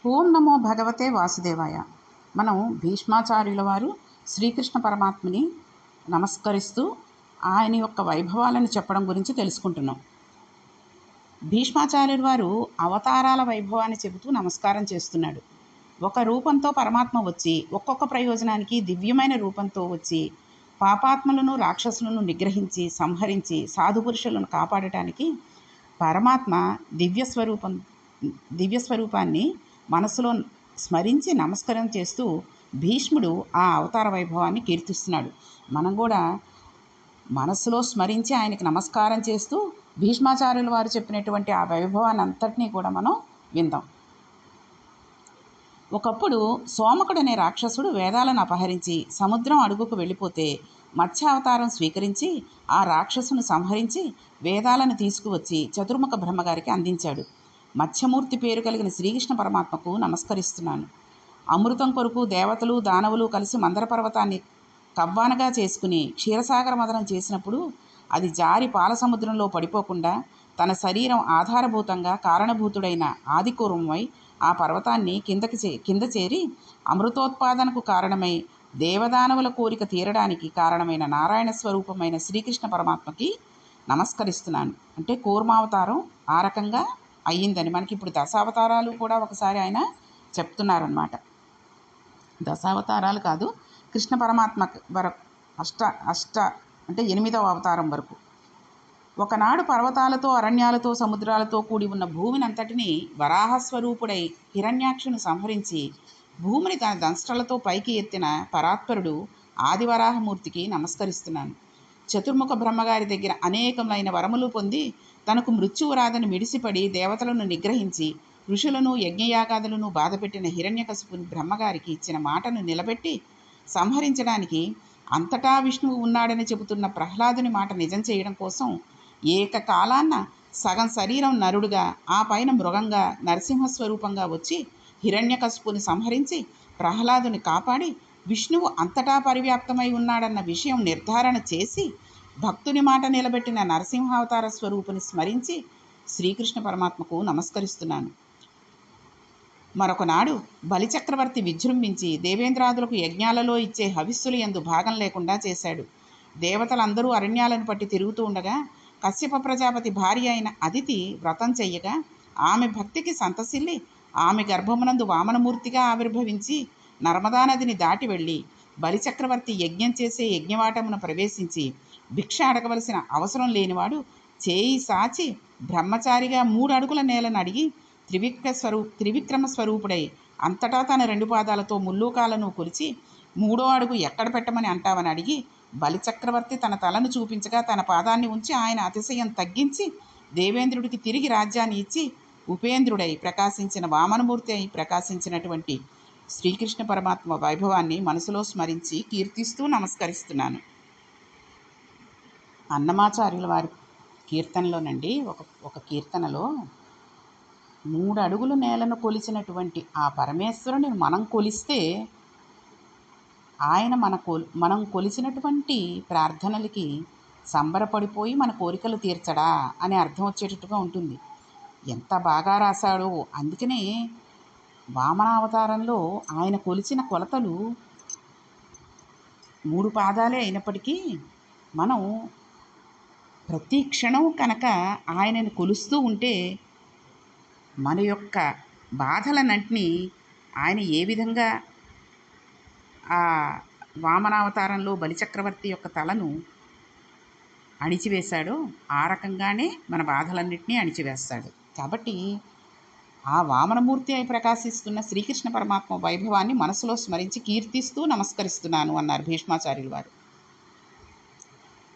ఓం నమో భగవతే వాసుదేవాయ. మనం భీష్మాచార్యుల వారు శ్రీకృష్ణ పరమాత్మని నమస్కరిస్తూ ఆయన యొక్క వైభవాలను చెప్పడం గురించి తెలుసుకుంటున్నాం. భీష్మాచార్యుల వారు అవతారాల వైభవాన్ని చెబుతూ నమస్కారం చేస్తున్నాడు. ఒక రూపంతో పరమాత్మ వచ్చి ఒక్కొక్క ప్రయోజనానికి దివ్యమైన రూపంతో వచ్చి పాపాత్మలను రాక్షసులను నిగ్రహించి సంహరించి సాధుపురుషులను కాపాడటానికి పరమాత్మ దివ్యస్వరూపాన్ని మనసులో స్మరించి నమస్కారం చేస్తూ భీష్ముడు ఆ అవతార వైభవాన్ని కీర్తిస్తున్నాడు. మనం కూడా మనసులో స్మరించి ఆయనకి నమస్కారం చేస్తూ భీష్మాచార్యుల వారు చెప్పినటువంటి ఆ వైభవాన్ని అంతటినీ కూడా మనం విందాం. ఒకప్పుడు సోమకుడు అనే రాక్షసుడు వేదాలను అపహరించి సముద్రం అడుగుకు వెళ్ళిపోతే మత్స్యావతారం స్వీకరించి ఆ రాక్షసును సంహరించి వేదాలను తీసుకువచ్చి చతుర్ముఖ బ్రహ్మగారికి అందించాడు. మత్స్యమూర్తి పేరు కలిగిన శ్రీకృష్ణ పరమాత్మకు నమస్కరిస్తున్నాను. అమృతం కొరకు దేవతలు దానవులు కలిసి మందర పర్వతాన్ని కవ్వానగా చేసుకుని క్షీరసాగర మదనం చేసినప్పుడు అది జారి పాలసముద్రంలో పడిపోకుండా తన శరీరం ఆధారభూతంగా కారణభూతుడైన ఆదికూర్మమై ఆ పర్వతాన్ని కింద చేరి అమృతోత్పాదనకు కారణమై దేవదానవుల కోరిక తీరడానికి కారణమైన నారాయణ స్వరూపమైన శ్రీకృష్ణ పరమాత్మకి నమస్కరిస్తున్నాను. అంటే కూర్మావతారం ఆ రకంగా అయ్యిందని మనకి ఇప్పుడు దశావతారాలు కూడా ఒకసారి ఆయన చెప్తున్నారనమాట. దశావతారాలు కాదు, కృష్ణ పరమాత్మ వరకు అష్ట అంటే 8వ అవతారం వరకు. ఒకనాడు పర్వతాలతో అరణ్యాలతో సముద్రాలతో కూడి ఉన్న భూమిని అంతటినీ వరాహస్వరూపుడై హిరణ్యాక్షుని సంహరించి భూమిని తన దంష్టలతో పైకి ఎత్తిన పరాత్పరుడు ఆదివరాహమూర్తికి నమస్కరిస్తున్నాను. చతుర్ముఖ బ్రహ్మగారి దగ్గర అనేకమైన వరములు పొంది తనకు మృత్యువు రాదని మిడిసిపడి దేవతలను నిగ్రహించి ఋషులను యజ్ఞయాగాదులను బాధపెట్టిన హిరణ్యకశిపుని బ్రహ్మగారికి ఇచ్చిన మాటను నిలబెట్టి సంహరించడానికి అంతటా విష్ణువు ఉన్నాడని చెబుతున్న ప్రహ్లాదుని మాట నిజం చేయడం కోసం ఏకకాలాన్న సగం శరీరం నరుడుగా ఆ పైన మృగంగా నరసింహస్వరూపంగా వచ్చి హిరణ్యకశిపుని సంహరించి ప్రహ్లాదుని కాపాడి విష్ణువు అంతటా పరివ్యాప్తమై ఉన్నాడన్న విషయం నిర్ధారణ చేసి భక్తుని మాట నిలబెట్టిన నరసింహావతార స్వరూపుని స్మరించి శ్రీకృష్ణ పరమాత్మకు నమస్కరిస్తున్నాను. మరొకనాడు బలిచక్రవర్తి విజృంభించి దేవేంద్రాదులకు యజ్ఞాలలో ఇచ్చే హవిస్సులు యందు భాగం లేకుండా చేశాడు. దేవతలందరూ అరణ్యాలను పట్టి తిరుగుతూ ఉండగా కశ్యప ప్రజాపతి భార్య అయిన అదితి వ్రతం చెయ్యగా ఆమె భక్తికి సంతసిల్లి ఆమె గర్భమునందు వామనమూర్తిగా ఆవిర్భవించి నర్మదా నదిని దాటి వెళ్ళి బలిచక్రవర్తి యజ్ఞం చేసే యజ్ఞవాటమును ప్రవేశించి భిక్ష అడగవలసిన అవసరం లేనివాడు చేయి సాచి బ్రహ్మచారిగా 3 అడుగుల నేలను అడిగి త్రివిక్రమ స్వరూపుడై అంతటా తన 2 పాదాలతో ముల్లోకాలను కొలిచి 3వ అడుగు ఎక్కడ పెట్టమని అంటావని అడిగి బలిచక్రవర్తి తన తలను చూపించగా తన పాదాన్ని ఉంచి ఆయన అతిశయం తగ్గించి దేవేంద్రుడికి తిరిగి రాజ్యాన్ని ఇచ్చి ఉపేంద్రుడై ప్రకాశించిన వామనమూర్తి అయి ప్రకాశించినటువంటి శ్రీకృష్ణ పరమాత్మ వైభవాన్ని మనసులో స్మరించి కీర్తిస్తూ నమస్కరిస్తున్నాను. అన్నమాచార్యుల వారి కీర్తనలోనండి ఒక కీర్తనలో 3 అడుగుల నేలను కొలిచినటువంటి ఆ పరమేశ్వరుని మనం కొలిస్తే ఆయన మనం కొలిచినటువంటి ప్రార్థనలకి సంబరపడిపోయి మన కోరికలు తీర్చడా అనే అర్థం వచ్చేటట్టుగా ఉంటుంది. ఎంత బాగా రాశాడో. అందుకనే వామనావతారంలో ఆయన కొలిచిన కొలతలు 3 పాదాలే అయినప్పటికీ మనం ప్రతి క్షణం కనుక ఆయనను కొలుస్తూ ఉంటే మన యొక్క బాధలన్నింటినీ ఆయన ఏ విధంగా ఆ వామనావతారంలో బలిచక్రవర్తి యొక్క తలను అణిచివేశాడో ఆ రకంగానే మన బాధలన్నింటినీ అణిచివేస్తాడు. కాబట్టి ఆ వామనమూర్తి అయి ప్రకాశిస్తున్న శ్రీకృష్ణ పరమాత్మ వైభవాన్ని మనసులో స్మరించి కీర్తిస్తూ నమస్కరిస్తున్నాను అన్నారు భీష్మాచార్యుల వారు.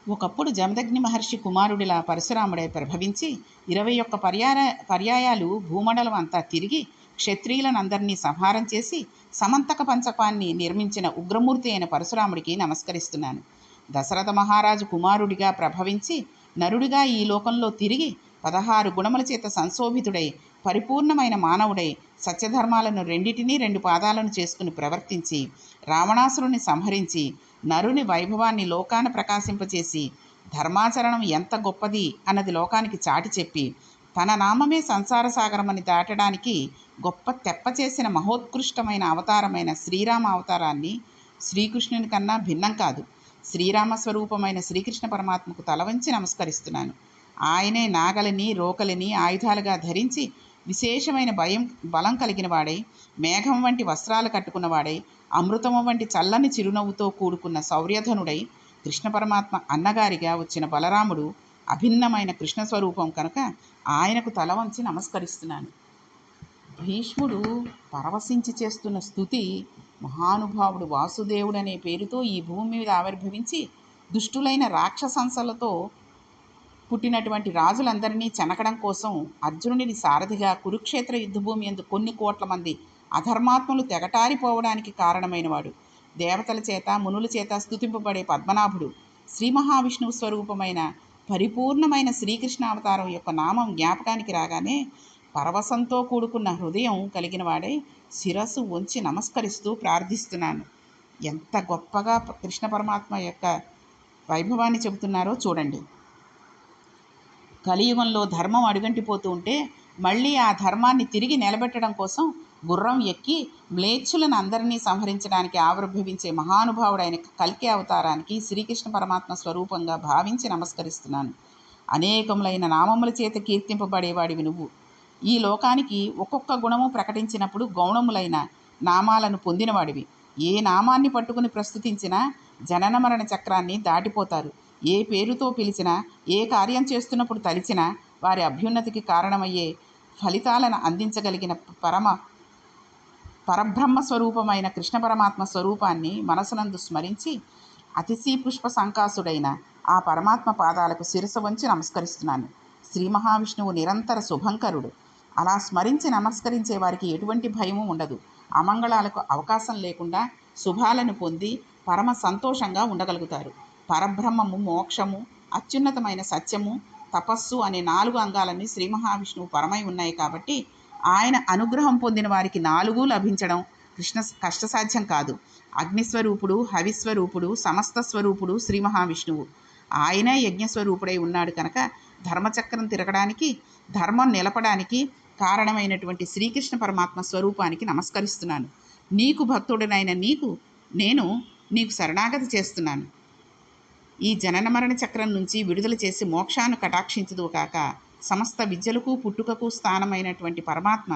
ఒకప్పుడు జమదగ్ని మహర్షి కుమారుడిలా పరశురాముడై ప్రభవించి 21 పర్యాయాలు భూమండలం అంతా తిరిగి క్షత్రియులనందరినీ సంహారం చేసి సమంతక పంచకాన్ని నిర్మించిన ఉగ్రమూర్తి అయిన పరశురాముడికి నమస్కరిస్తున్నాను. దశరథ మహారాజు కుమారుడిగా ప్రభవించి నరుడిగా ఈ లోకంలో తిరిగి 16 గుణముల చేత సంశోభితుడై పరిపూర్ణమైన మానవుడై సత్యధర్మాలను రెండిటినీ 2 పాదాలను చేసుకుని ప్రవర్తించి రావణాసురుని సంహరించి నరుని వైభవాన్ని లోకాన ప్రకాశింపచేసి ధర్మాచరణం ఎంత గొప్పది అన్నది లోకానికి చాటి చెప్పి తన నామమే సంసార సాగరమని దాటడానికి గొప్ప తెప్ప చేసిన మహోత్కృష్టమైన అవతారమైన శ్రీరామ అవతారాన్ని శ్రీకృష్ణుని కన్నా భిన్నం కాదు. శ్రీరామ స్వరూపమైన శ్రీకృష్ణ పరమాత్మకు తలవంచి నమస్కరిస్తున్నాను. ఆయనే నాగలిని రోకలిని ఆయుధాలుగా ధరించి విశేషమైన బలం కలిగిన వాడై, మేఘం వంటి వస్త్రాలు కట్టుకున్నవాడై, అమృతము వంటి చల్లని చిరునవ్వుతో కూడుకున్న శౌర్యధనుడై, కృష్ణ పరమాత్మ అన్నగారిగా వచ్చిన బలరాముడు అభిన్నమైన కృష్ణ స్వరూపం కనుక ఆయనకు తల వంచి నమస్కరిస్తున్నాను. భీష్ముడు పరవశించి చేస్తున్న స్తుతి మహానుభావుడు వాసుదేవుడనే పేరుతో ఈ భూమి మీద ఆవిర్భవించి దుష్టులైన రాక్షసంసలతో పుట్టినటువంటి రాజులందరినీ చెనకడం కోసం అర్జునుడిని సారథిగా కురుక్షేత్ర యుద్ధభూమి యందు కొన్ని కోట్ల మంది అధర్మాత్మలు తెగటారిపోవడానికి కారణమైనవాడు, దేవతల చేత మునుల చేత స్తుతింపబడే పద్మనాభుడు, శ్రీ మహావిష్ణువు స్వరూపమైన పరిపూర్ణమైన శ్రీకృష్ణ అవతారం యొక్క నామం జ్ఞాపకానికి రాగానే పరవశంతో కూడుకున్న హృదయం కలిగిన వాడై శిరస్సు వంచి నమస్కరిస్తూ ప్రార్థిస్తున్నాను. ఎంత గొప్పగా కృష్ణ పరమాత్మ యొక్క వైభవాన్ని చెబుతున్నారో చూడండి. కలియుగంలో ధర్మం అడుగంటిపోతూ ఉంటే మళ్ళీ ఆ ధర్మాన్ని తిరిగి నిలబెట్టడం కోసం గుర్రం ఎక్కి మ్లేచ్ఛులను అందరినీ సంహరించడానికి ఆవిర్భవించే మహానుభావుడైన కల్కి అవతారానికి శ్రీకృష్ణ పరమాత్మ స్వరూపంగా భావించి నమస్కరిస్తున్నాను. అనేకములైన నామముల చేత కీర్తింపబడేవాడివి నువ్వు. ఈ లోకానికి ఒక్కొక్క గుణము ప్రకటించినప్పుడు గౌణములైన నామాలను పొందినవాడివి. ఏ నామాన్ని పట్టుకుని ప్రస్తుతించినా జనన మరణ చక్రాన్ని దాటిపోతారు. ఏ పేరుతో పిలిచినా, ఏ కార్యం చేస్తున్నప్పుడు తలిచినా వారి అభ్యున్నతికి కారణమయ్యే ఫలితాలను అందించగలిగిన పరబ్రహ్మ స్వరూపమైన కృష్ణ పరమాత్మ స్వరూపాన్ని మనసునందు స్మరించి అతిశీ పుష్ప సంకాసుడైన ఆ పరమాత్మ పాదాలకు శిరసు వంచి నమస్కరిస్తున్నాను. శ్రీ మహావిష్ణువు నిరంతర శుభంకరుడు. అలా స్మరించి నమస్కరించే వారికి ఎటువంటి భయము ఉండదు. అమంగళాలకు అవకాశం లేకుండా శుభాలను పొంది పరమ సంతోషంగా ఉండగలుగుతారు. పరబ్రహ్మము, మోక్షము, అత్యున్నతమైన సత్యము, తపస్సు అనే 4 అంగాలన్నీ శ్రీ మహావిష్ణువు పరమై ఉన్నాయి కాబట్టి ఆయన అనుగ్రహం పొందిన వారికి 4 లభించడం కష్టసాధ్యం కాదు. అగ్నిస్వరూపుడు, హవిస్వరూపుడు, సమస్త స్వరూపుడు శ్రీ మహావిష్ణువు. ఆయనే యజ్ఞస్వరూపుడై ఉన్నాడు కనుక ధర్మచక్రం తిరగడానికి, ధర్మం నిలపడానికి కారణమైనటువంటి శ్రీకృష్ణ పరమాత్మ స్వరూపానికి నమస్కరిస్తున్నాను. నీకు భక్తుడనైన నేను నీకు శరణాగతి చేస్తున్నాను. ఈ జనన మరణ చక్రం నుంచి విడుదల చేసి మోక్షాన్ని కటాక్షించదు కాక సమస్త విద్యలకు పుట్టుకకు స్థానమైనటువంటి పరమాత్మ,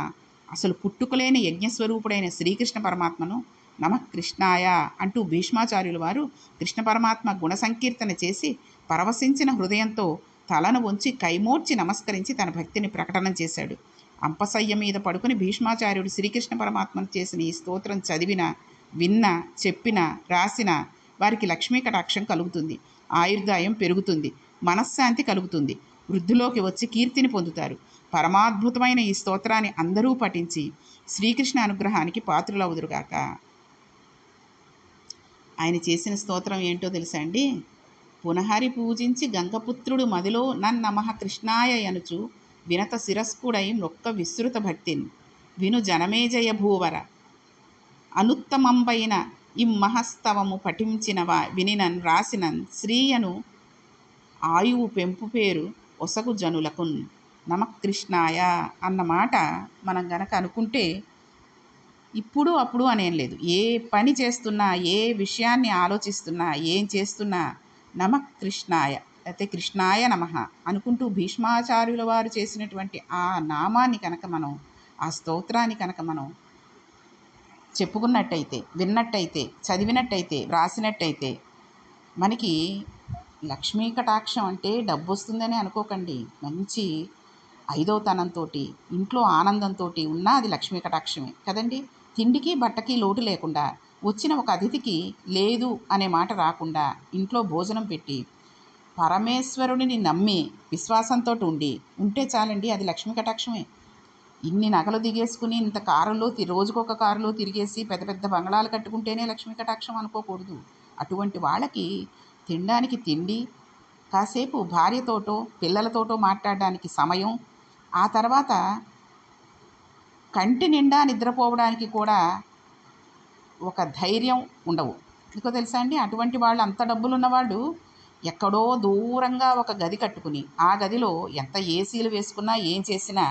అసలు పుట్టుకలేని యజ్ఞస్వరూపుడైన శ్రీకృష్ణ పరమాత్మను నమఃకృష్ణాయ అంటూ భీష్మాచార్యుల వారు కృష్ణ పరమాత్మ గుణ సంకీర్తన చేసి పరవశించిన హృదయంతో తలను వంచి కైమోడ్చి నమస్కరించి తన భక్తిని ప్రకటన చేశాడు. అంపశయ్య మీద పడుకుని భీష్మాచార్యుడు శ్రీకృష్ణ పరమాత్మను చేసిన ఈ స్తోత్రం చదివినా, విన్నా, చెప్పినా, రాసినా వారికి లక్ష్మీ కటాక్షం కలుగుతుంది, ఆయుర్దాయం పెరుగుతుంది, మనశ్శాంతి కలుగుతుంది, వృద్ధిలోకి వచ్చి కీర్తిని పొందుతారు. పరమాద్భుతమైన ఈ స్తోత్రాన్ని అందరూ పఠించి శ్రీకృష్ణ అనుగ్రహానికి పాత్రులవుదురుగాక. ఆయన చేసిన స్తోత్రం ఏంటో తెలుసా అండి? పునహరి పూజించి గంగపుత్రుడు మదిలో నన్నమః కృష్ణాయ యనుచు వినత శిరస్కుడై మొక్క విస్తృత భక్తిన్ విను జనమేజయ భూవర అనుత్తమంబైన ఇమ్మహస్తవము పఠించినవా వినినన్ రాసినన్ శ్రీయను ఆయువు పెంపు పేరు ఒసగు జనులకున్ నమఃకృష్ణాయ అన్నమాట మనం గనక అనుకుంటే ఇప్పుడు అప్పుడు అనేం లేదు. ఏ పని చేస్తున్నా, ఏ విషయాన్ని ఆలోచిస్తున్నా, ఏం చేస్తున్నా నమఃకృష్ణాయ అయితే కృష్ణాయ నమః అనుకుంటూ భీష్మాచార్యుల వారు చేసినటువంటి ఆ నామాన్ని కనుక మనం, ఆ స్తోత్రాన్ని కనుక మనం చెప్పుకున్నట్టయితే, విన్నట్టయితే, చదివినట్టయితే, వ్రాసినట్టయితే మనకి లక్ష్మీ కటాక్షం అంటే డబ్బు వస్తుందని అనుకోకండి. మంచి ఐదవతనంతో, ఇంట్లో ఆనందంతో ఉన్నా అది లక్ష్మీ కటాక్షమే కదండి. తిండికి బట్టకి లోటు లేకుండా, వచ్చిన ఒక అతిథికి లేదు అనే మాట రాకుండా ఇంట్లో భోజనం పెట్టి పరమేశ్వరుడిని నమ్మి విశ్వాసంతో ఉంటే చాలండి, అది లక్ష్మీ కటాక్షమే. ఇన్ని నగలు దిగేసుకుని ఇంత కారులో రోజుకొక కారులో తిరిగేసి పెద్ద పెద్ద బంగళాలు కట్టుకుంటేనే లక్ష్మీ కటాక్షం అనుకోకూడదు. అటువంటి వాళ్ళకి తినడానికి తిండి, కాసేపు భార్యతోటో పిల్లలతోటో మాట్లాడడానికి సమయం, ఆ తర్వాత కంటి నిండా నిద్రపోవడానికి కూడా ఒక ధైర్యం ఉండవు. ఎందుకో తెలుసా అండి? అటువంటి వాళ్ళు, అంత డబ్బులు ఉన్నవాళ్ళు ఎక్కడో దూరంగా ఒక గది కట్టుకుని ఆ గదిలో ఎంత ఏసీలు వేసుకున్నా ఏం చేసినా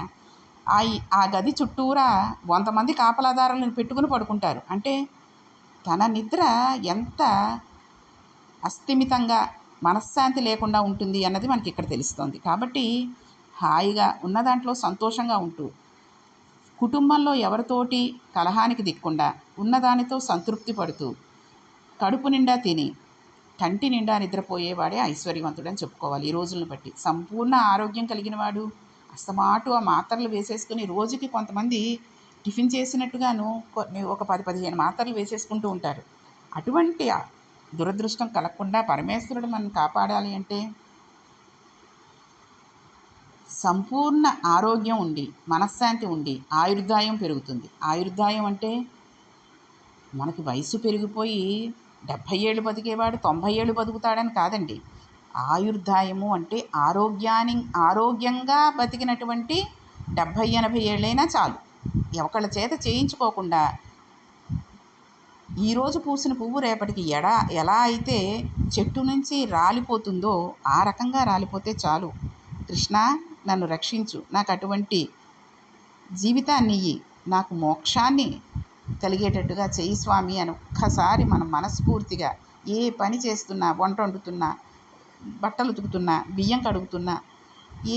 ఆ గది చుట్టూరా 100 మంది కాపలాదారులను పెట్టుకుని పడుకుంటారు. అంటే తన నిద్ర ఎంత అస్థిమితంగా మనశ్శాంతి లేకుండా ఉంటుంది అన్నది మనకి ఇక్కడ తెలుస్తోంది. కాబట్టి హాయిగా ఉన్న దాంట్లో సంతోషంగా ఉంటూ కుటుంబంలో ఎవరితోటి కలహానికి దిక్కుండా ఉన్నదానితో సంతృప్తి పడుతూ కడుపు నిండా తిని కంటి నిండా నిద్రపోయేవాడే ఐశ్వర్యవంతుడని చెప్పుకోవాలి. ఈ రోజులను బట్టి సంపూర్ణ ఆరోగ్యం కలిగిన వాడు అస్తమాటు ఆ మాత్రలు వేసేసుకుని రోజుకి కొంతమంది టిఫిన్ చేసినట్టుగాను ఒక 10-15 మాత్రలు వేసేసుకుంటూ ఉంటారు. అటువంటి దురదృష్టం కలగకుండా పరమేశ్వరుడు మనం కాపాడాలి అంటే సంపూర్ణ ఆరోగ్యం ఉండి మనశ్శాంతి ఉండి ఆయుర్దాయం పెరుగుతుంది. ఆయుర్దాయం అంటే మనకి వయసు పెరిగిపోయి 70 ఏళ్ళు బతికేవాడు 90 ఏళ్ళు బతుకుతాడని కాదండి. ఆయుర్దాయము అంటే ఆరోగ్యంగా బతికినటువంటి 70-80 ఏళ్ళైనా చాలు. ఒకళ్ళ చేత చేయించుకోకుండా ఈరోజు పూసిన పువ్వు రేపటికి ఎలా అయితే చెట్టు నుంచి రాలిపోతుందో ఆ రకంగా రాలిపోతే చాలు. కృష్ణ నన్ను రక్షించు, నాకు అటువంటి జీవితాన్ని ఇయ్యి, నాకు మోక్షాన్ని కలిగేటట్టుగా చెయ్యి స్వామి అని ఒక్కసారి మనం మనస్ఫూర్తిగా ఏ పని చేస్తున్నా, వంట వండుతున్నా, బట్టలు ఉతుకుతున్నా, బియ్యం కడుగుతున్నా,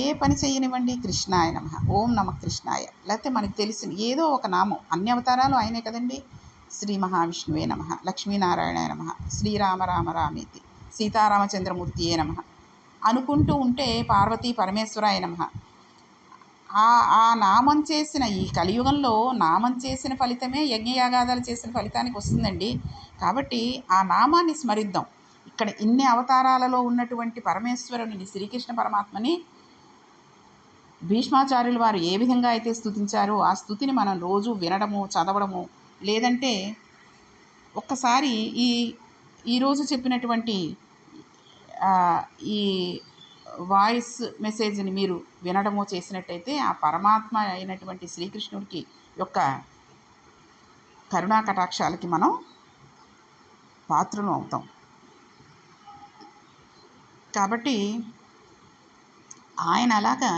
ఏ పని చేయనివ్వండి కృష్ణాయ నమః, ఓం నమః కృష్ణాయ, లేకపోతే మనకు తెలిసిన ఏదో ఒక నామం, అన్ని అవతారాలు ఆయనే కదండి. శ్రీ మహావిష్ణువే నమః, లక్ష్మీనారాయణాయ నమః, శ్రీరామ రామ రామేతి, సీతారామచంద్రమూర్తియే నమః అనుకుంటూ ఉంటే పార్వతీ పరమేశ్వరాయ నమః. ఆ నామం చేసిన ఈ కలియుగంలో నామం చేసిన ఫలితమే యజ్ఞయాగాదాలు చేసిన ఫలితానికి వస్తుందండి. కాబట్టి ఆ నామాన్ని స్మరిద్దాం. ఇక్కడ ఇన్ని అవతారాలలో ఉన్నటువంటి పరమేశ్వరుని శ్రీకృష్ణ పరమాత్మని భీష్మాచార్యుల వారు ఏ విధంగా అయితే స్తుతించారో ఆ స్తుతిని మనం రోజు వినడము, చదవడము, లేదంటే ఒక్కసారి ఈరోజు చెప్పినటువంటి ఈ వాయిస్ మెసేజ్ని మీరు వినడమో చేసినట్టయితే ఆ పరమాత్మ అయినటువంటి శ్రీకృష్ణుడికి యొక్క కరుణా కటాక్షాలకి మనం పాత్రలు అవుతాం. కాబట్టి ఆయన అలాగా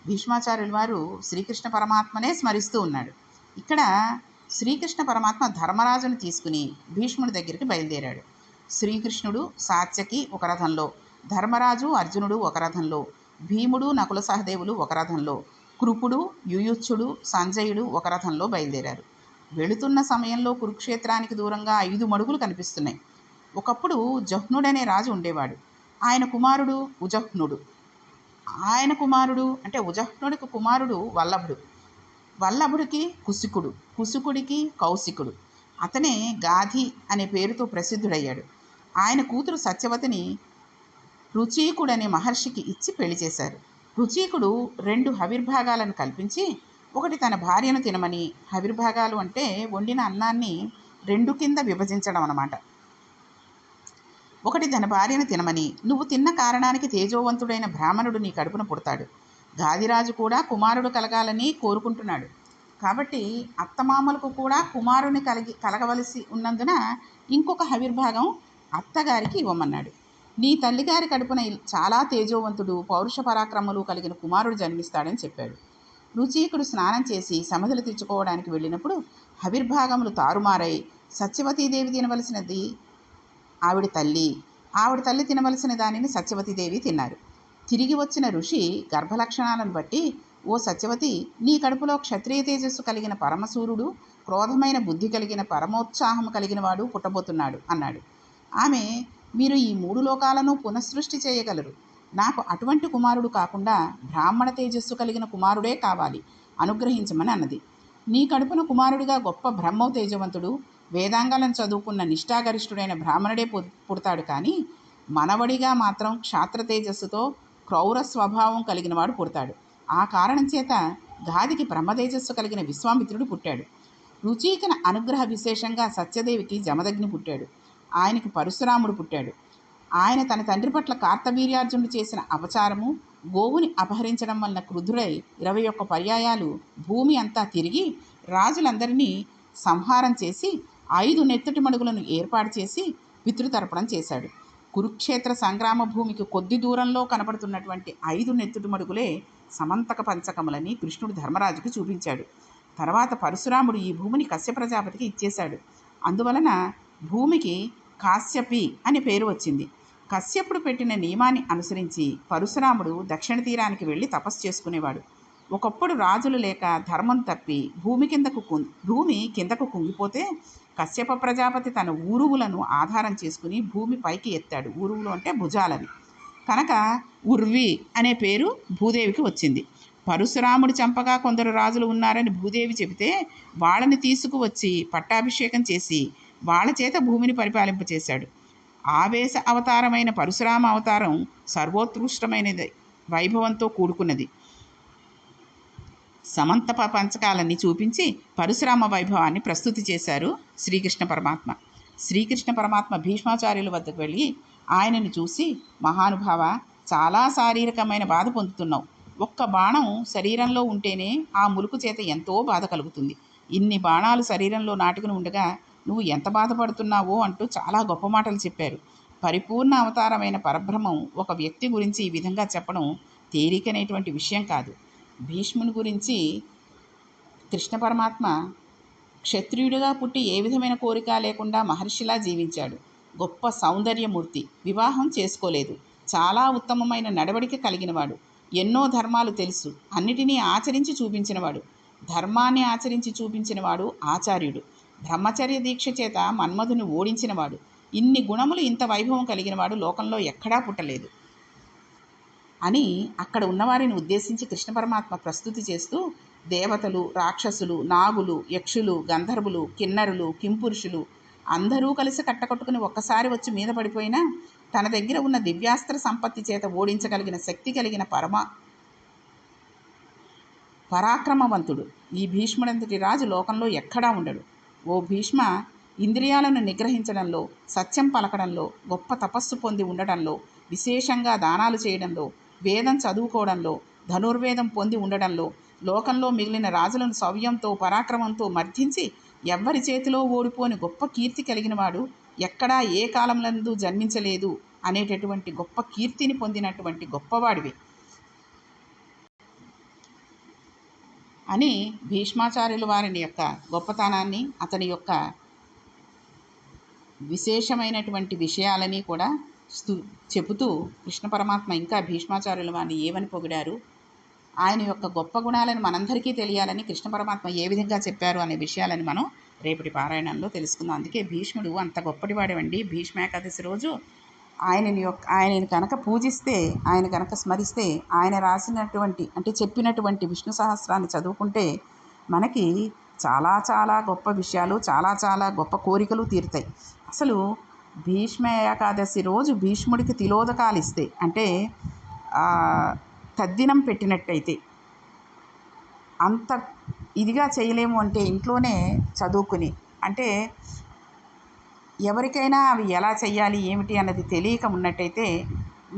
భీష్మాచార్యుల వారు శ్రీకృష్ణ పరమాత్మనే స్మరిస్తూ ఉన్నాడు. ఇక్కడ శ్రీకృష్ణ పరమాత్మ ధర్మరాజును తీసుకుని భీష్ముడి దగ్గరికి బయలుదేరాడు. శ్రీకృష్ణుడు సాత్యకి ఒక రథంలో, ధర్మరాజు అర్జునుడు ఒక రథంలో, భీముడు నకుల సహదేవులు ఒక రథంలో, కృపుడు యుయుత్సుడు సంజయుడు ఒక రథంలో బయలుదేరారు. వెళుతున్న సమయంలో కురుక్షేత్రానికి దూరంగా 5 మడుగులు కనిపిస్తున్నాయి. ఒకప్పుడు జహ్నుడనే రాజు ఉండేవాడు. ఆయన కుమారుడు ఉజహ్నుడు. ఉజహ్నుడికి కుమారుడు వల్లభుడు. వల్లభుడికి కుశికుడు. కుశికుడికి కౌశికుడు. అతనే గాధి అనే పేరుతో ప్రసిద్ధుడయ్యాడు. ఆయన కూతురు సత్యవతిని రుచీకుడనే మహర్షికి ఇచ్చి పెళ్లి చేశారు. రుచీకుడు 2 హవిర్భాగాలను కల్పించి, ఒకటి తన భార్యను తినమని, హవిర్భాగాలు అంటే వండిన అన్నాన్ని 2 కింద విభజించడం అన్నమాట. ఒకటి తన భార్యను తినమని, నువ్వు తిన్న కారణానికి తేజోవంతుడైన బ్రాహ్మణుడు నీ కడుపున పుడతాడు. గాదిరాజు కూడా కుమారుడు కలగాలని కోరుకుంటున్నాడు. కాబట్టి అత్తమామలకు కూడా కుమారుని కలగవలసి ఉన్నందున ఇంకొక హవిర్భాగం అత్తగారికి ఇవ్వమన్నాడు. నీ తల్లిగారి కడుపున చాలా తేజోవంతుడు, పౌరుష పరాక్రమలు కలిగిన కుమారుడు జన్మిస్తాడని చెప్పాడు. రుచీకుడు స్నానం చేసి సమిధలు తెచ్చుకోవడానికి వెళ్ళినప్పుడు హవిర్భాగములు తారుమారై సత్యవతీదేవి తినవలసినది ఆవిడ తల్లి తినవలసిన దానిని సత్యవతీదేవి తిన్నారు. తిరిగి వచ్చిన ఋషి గర్భలక్షణాలను బట్టి, ఓ సత్యవతి, నీ కడుపులో క్షత్రియ తేజస్సు కలిగిన పరమసూరుడు, క్రోధమైన బుద్ధి కలిగిన పరమోత్సాహము కలిగిన వాడు పుట్టబోతున్నాడు అన్నాడు. ఆమె, మీరు ఈ 3 లోకాలను పునఃసృష్టి చేయగలరు. నాకు అటువంటి కుమారుడు కాకుండా బ్రాహ్మణ తేజస్సు కలిగిన కుమారుడే కావాలి, అనుగ్రహించమని అన్నది. నీ కడుపున కుమారుడిగా గొప్ప బ్రహ్మ తేజవంతుడు, వేదాంగాలను చదువుకున్న నిష్ఠాగరిష్ఠుడైన బ్రాహ్మణుడే పుడతాడు. కానీ మనవడిగా మాత్రం క్షాత్ర తేజస్సుతో క్రౌర స్వభావం కలిగిన వాడు పుడతాడు. ఆ కారణం చేత గాదికి బ్రహ్మతేజస్సు కలిగిన విశ్వామిత్రుడు పుట్టాడు. రుచీకన అనుగ్రహ విశేషంగా సత్యదేవికి జమదగ్ని పుట్టాడు. ఆయనకి పరశురాముడు పుట్టాడు. ఆయన తన తండ్రి పట్ల కార్తవీర్యార్జునుడు చేసిన అపచారము, గోవుని అపహరించడం వలన క్రుద్ధుడై 21 పర్యాయాలు భూమి అంతా తిరిగి రాజులందరినీ సంహారం చేసి 5 నెత్తటి మడుగులను ఏర్పాటు చేసి పితృతర్పణం చేశాడు. కురుక్షేత్ర సంగ్రామ భూమికి కొద్ది దూరంలో కనపడుతున్నటువంటి 5 నెత్తుటి మడుగులే సమంతక పంచకములని కృష్ణుడు ధర్మరాజుకు చూపించాడు. తర్వాత పరశురాముడు ఈ భూమిని కశ్యప ప్రజాపతికి ఇచ్చేశాడు. అందువలన భూమికి కాశ్యపి అనే పేరు వచ్చింది. కశ్యపుడు పెట్టిన నియమాన్ని అనుసరించి పరశురాముడు దక్షిణ తీరానికి వెళ్ళి తపస్సు చేసుకునేవాడు. ఒకప్పుడు రాజులు లేక ధర్మం తప్పి భూమి కిందకు కుంగిపోతే కశ్యప ప్రజాపతి తన ఊరువులను ఆధారం చేసుకుని భూమి పైకి ఎత్తాడు. ఊరువులు అంటే భుజాలని. కనుక ఉర్వి అనే పేరు భూదేవికి వచ్చింది. పరశురాముడు చంపగా కొందరు రాజులు ఉన్నారని భూదేవి చెబితే వాళ్ళని తీసుకువచ్చి పట్టాభిషేకం చేసి వాళ్ళ చేత భూమిని పరిపాలింపచేశాడు. ఆవేశ అవతారమైన పరశురామ అవతారం సర్వోత్కృష్టమైనది, వైభవంతో కూడుకున్నది. సమంత పంచకాలన్నీ చూపించి పరశురామ వైభవాన్ని ప్రస్తుతి చేశారు శ్రీకృష్ణ పరమాత్మ. శ్రీకృష్ణ పరమాత్మ భీష్మాచార్యుల వద్దకు వెళ్ళి ఆయనను చూసి, మహానుభావ, చాలా శారీరకమైన బాధ పొందుతున్నావు. ఒక్క బాణం శరీరంలో ఉంటేనే ఆ ములుకు చేత ఎంతో బాధ కలుగుతుంది. ఇన్ని బాణాలు శరీరంలో నాటుకుని ఉండగా నువ్వు ఎంత బాధపడుతున్నావో అంటూ చాలా గొప్ప మాటలు చెప్పారు. పరిపూర్ణ అవతారమైన పరబ్రహ్మం ఒక వ్యక్తి గురించి ఈ విధంగా చెప్పడం తేలికనేటువంటి విషయం కాదు. భీష్ముని గురించి కృష్ణ పరమాత్మ క్షత్రియుడిగా పుట్టి ఏ విధమైన కోరిక లేకుండా మహర్షిలా జీవించాడు. గొప్ప సౌందర్యమూర్తి. వివాహం చేసుకోలేదు. చాలా ఉత్తమమైన నడవడిక కలిగినవాడు. ఎన్నో ధర్మాలు తెలుసు. అన్నిటినీ ఆచరించి చూపించినవాడు. ధర్మాన్ని ఆచరించి చూపించినవాడు ఆచార్యుడు. బ్రహ్మచర్య దీక్ష చేత మన్మధుని ఓడించినవాడు. ఇన్ని గుణములు, ఇంత వైభవం కలిగినవాడు లోకంలో ఎక్కడా పుట్టలేదు అని అక్కడ ఉన్నవారిని ఉద్దేశించి కృష్ణ పరమాత్మ ప్రస్తుతి చేస్తూ, దేవతలు, రాక్షసులు, నాగులు, యక్షులు, గంధర్వులు, కిన్నరులు, కింపురుషులు అందరూ కలిసి కట్టకట్టుకుని ఒక్కసారి వచ్చి మీద పడిపోయినా తన దగ్గర ఉన్న దివ్యాస్త్ర సంపత్తి చేత ఓడించగలిగిన శక్తి కలిగిన పరాక్రమవంతుడు ఈ భీష్ముడంతటి రాజు లోకంలో ఎక్కడా ఉండడు. ఓ భీష్మ, ఇంద్రియాలను నిగ్రహించడంలో, సత్యం పలకడంలో, గొప్ప తపస్సు పొంది ఉండడంలో, విశేషంగా దానాలు చేయడంలో, వేదం చదువుకోవడంలో, ధనుర్వేదం పొంది ఉండడంలో, లోకంలో మిగిలిన రాజులను శౌర్యంతో పరాక్రమంతో మర్దించి ఎవ్వరి చేతిలో ఓడిపోని గొప్ప కీర్తి కలిగినవాడు ఎక్కడా ఏ కాలంలందు జన్మించలేదు అనేటటువంటి గొప్ప కీర్తిని పొందినటువంటి గొప్పవాడివి అని భీష్మాచార్యుల వారిని యొక్క గొప్పతనాన్ని, అతని యొక్క విశేషమైనటువంటి విషయాలని కూడా చెబుతూ కృష్ణ పరమాత్మ ఇంకా భీష్మాచార్యుల వారిని ఏమని పొగిడారు, ఆయన యొక్క గొప్ప గుణాలను మనందరికీ తెలియాలని కృష్ణ పరమాత్మ ఏ విధంగా చెప్పారు అనే విషయాలని మనం రేపటి పారాయణంలో తెలుసుకుందాం. అందుకే భీష్ముడు అంత గొప్పటివాడేవండి. భీష్మేకాదశి రోజు ఆయనని కనుక పూజిస్తే, ఆయన కనుక స్మరిస్తే, ఆయన రాసినటువంటి అంటే చెప్పినటువంటి విష్ణు సహస్రాన్ని చదువుకుంటే మనకి చాలా చాలా గొప్ప విషయాలు, చాలా చాలా గొప్ప కోరికలు తీరుతాయి. అసలు భీష్మ ఏకాదశి రోజు భీష్ముడికి తిలోదకాలు ఇస్తే, అంటే తద్దినం పెట్టినట్టయితే, అంత ఇదిగా చేయలేము అంటే ఇంట్లోనే చదువుకుని, అంటే ఎవరికైనా అవి ఎలా చేయాలి ఏమిటి అన్నది తెలియక ఉన్నట్టయితే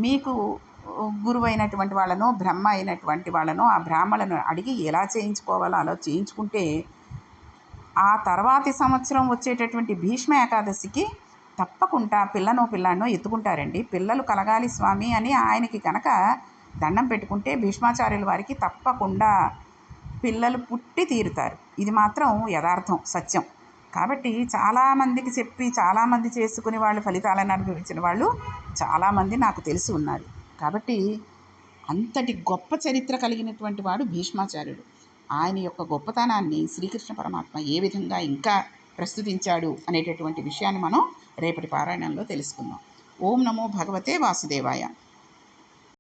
మీకు గురువు అయినటువంటి వాళ్ళనో, బ్రహ్మ అయినటువంటి వాళ్ళనో, ఆ బ్రాహ్మణులను అడిగి ఎలా చేయించుకోవాలో అలా చేయించుకుంటే ఆ తర్వాతి సంవత్సరం వచ్చేటటువంటి భీష్మ ఏకాదశికి తప్పకుండా పిల్లాడినో ఎత్తుకుంటారండి. పిల్లలు కలగాలి స్వామి అని ఆయనకి కనుక దండం పెట్టుకుంటే భీష్మాచార్యుల వారికి తప్పకుండా పిల్లలు పుట్టి తీరుతారు. ఇది మాత్రం యథార్థం, సత్యం. కాబట్టి చాలామందికి చెప్పి చాలామంది చేసుకుని వాళ్ళు ఫలితాలను అనుభవించిన వాళ్ళు చాలామంది నాకు తెలిసి ఉన్నారు. కాబట్టి అంతటి గొప్ప చరిత్ర కలిగినటువంటి వాడు భీష్మాచార్యుడు. ఆయన యొక్క గొప్పతనాన్ని శ్రీకృష్ణ పరమాత్మ ఏ విధంగా ఇంకా ప్రస్తుతించాడు అనేటటువంటి విషయాన్ని మనం రేపటి పారాయణంలో తెలుసుకుందాం. ఓం నమో భగవతే వాసుదేవాయ.